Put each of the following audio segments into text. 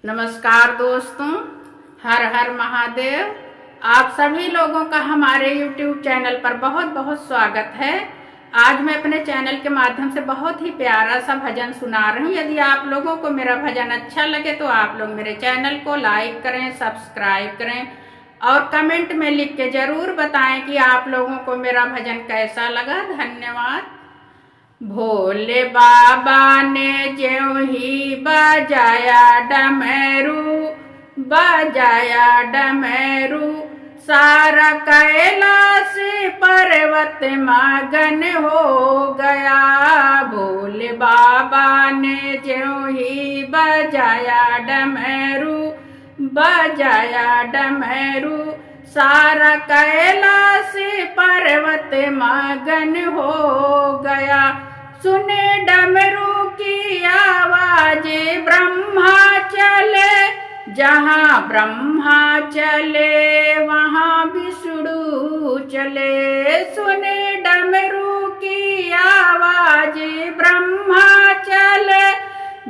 नमस्कार दोस्तों, हर हर महादेव। आप सभी लोगों का हमारे YouTube चैनल पर बहुत बहुत स्वागत है। आज मैं अपने चैनल के माध्यम से बहुत ही प्यारा सा भजन सुना रही हूँ। यदि आप लोगों को मेरा भजन अच्छा लगे तो आप लोग मेरे चैनल को लाइक करें, सब्सक्राइब करें और कमेंट में लिख के जरूर बताएं कि आप लोगों को मेरा भजन कैसा लगा। धन्यवाद। भोले बाबा ने ज्यों ही बजाया डमरू, सारा कैलाश पर्वत मगन हो गया। भोले बाबा ने ज्यों ही बजाया डमरू, सारा कैलाश पर्वत मगन हो गया। सुने डमरू की आवाज ब्रह्मा चले, जहाँ ब्रह्मा चले वहाँ विष्णु चले। सुने डमरू की आवाज ब्रह्मा चले,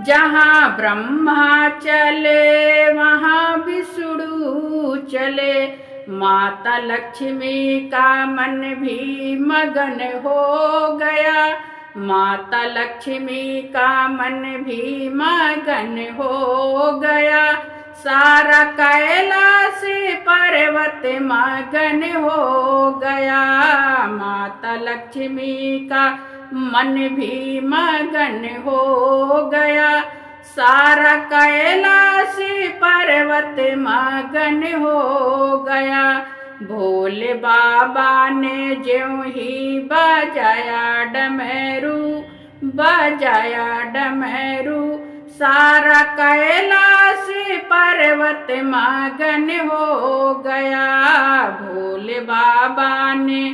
जहाँ ब्रह्मा चले वहाँ विष्णु चले। माता लक्ष्मी का मन भी मगन हो गया, माता लक्ष्मी का मन भी मगन हो गया। सारा कैलाश पर्वत मगन हो गया। माता लक्ष्मी का मन भी मगन हो गया। सारा कैलाश पर्वत मगन हो गया। भोले बाबा ने ज्यों ही बजाया डमरू, सारा कैलाश पर्वत मगन हो गया। भोले बाबा ने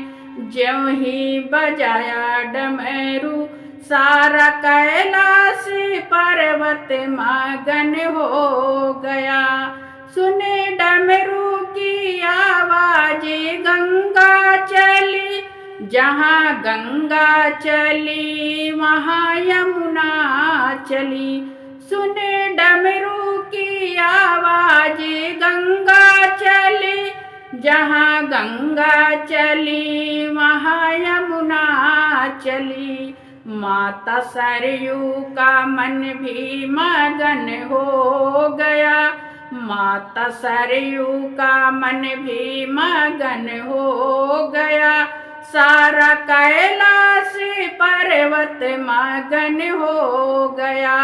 ज्यों ही बजाया डमरू, सारा कैलाश पर्वत मगन हो गया। सुने डमरू की आवाज गंगा चली, जहाँ गंगा चली वहाँ यमुना चली। सुने डमरू की आवाज गंगा चली, जहाँ गंगा चली वहाँ यमुना चली। माता सरयू का मन भी मगन हो गया, माता सरयू का मन भी मगन हो गया। सारा कैलाश पर्वत मगन हो गया।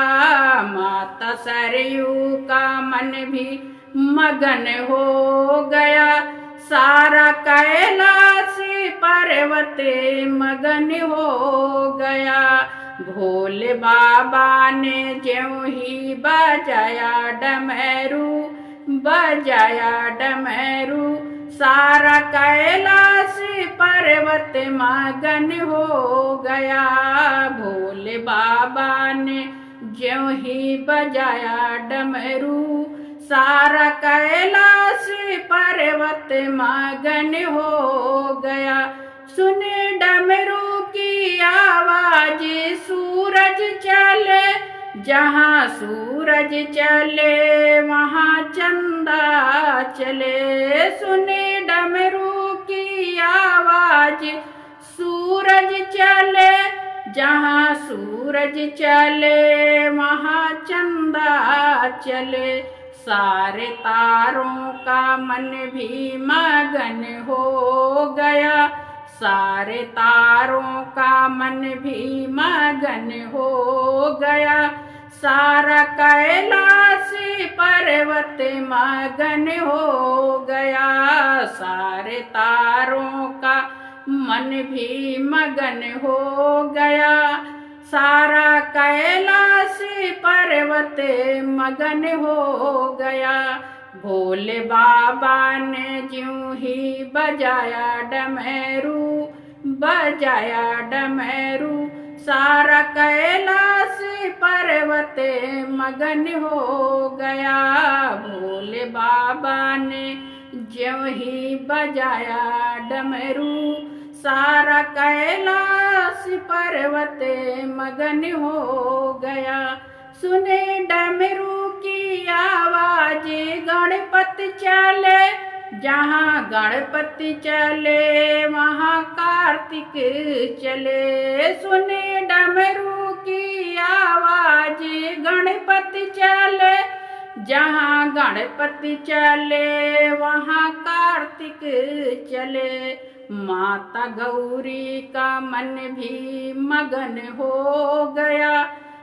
माता सरयू का मन भी मगन हो गया। सारा कैलाश पर्वत मगन हो गया। भोले बाबा ने ज्यों ही बजाया डमरू, सारा कैलाश पर्वत मगन हो गया। भोले बाबा ने ज्यों ही बजाया डमरू, सारा कैलाश पर्वत मगन हो गया। सुने डमरू की आवाज सूरज चले, जहाँ सूरज चले वहाँ चंदा चले। सुने डमरू की आवाज सूरज चले, जहाँ सूरज चले वहाँ चंदा चले। सारे तारों का मन भी मगन हो गया, सारे तारों का मन भी मगन हो गया। सारा कैलाश पर्वत मगन हो गया। सारे तारों का मन भी मगन हो गया। सारा कैलाश पर्वत मगन हो गया। भोले बाबा ने ज्यों ही बजाया डमरू, सारा कैलाश पर्वत मगन हो गया। भोले बाबा ने ज्यों ही बजाया डमरू, सारा कैलाश पर्वत मगन हो गया। सुने डमरू की आवाज गणपति चले, जहाँ गणपति चले वहाँ कार्तिक चले। सुने डमरू की आवाज गणपति चले, जहाँ गणपति चले वहाँ कार्तिक चले। माता गौरी का मन भी मगन हो गया,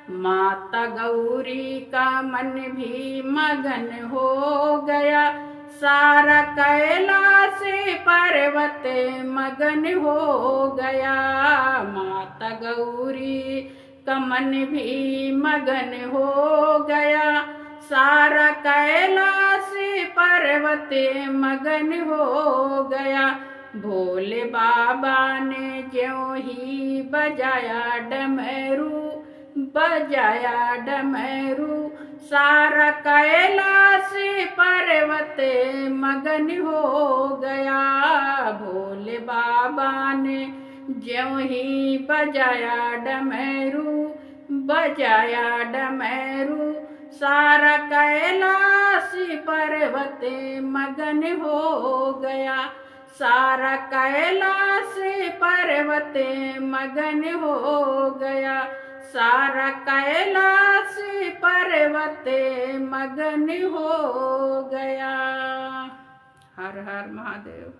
माता गौरी का मन भी मगन हो गया। सारा कैलाश पर्वत मगन हो गया, माता गौरी का मन भी मगन हो गया। सारा कैलाश पर्वत मगन हो गया। भोले बाबा ने ज्यों ही बजाया डमरू, बजाया डमरू, सारा कैलाश पर्वत मगन हो गया। भोले बाबा ने ज्यों ही बजाया डमरू, बजाया डमरू, सारा कैलाश पर्वत मगन हो गया। सारा कैलाश पर्वत मगन हो गया। सारा कैलाश पर्वत मगन हो गया। हर हर महादेव।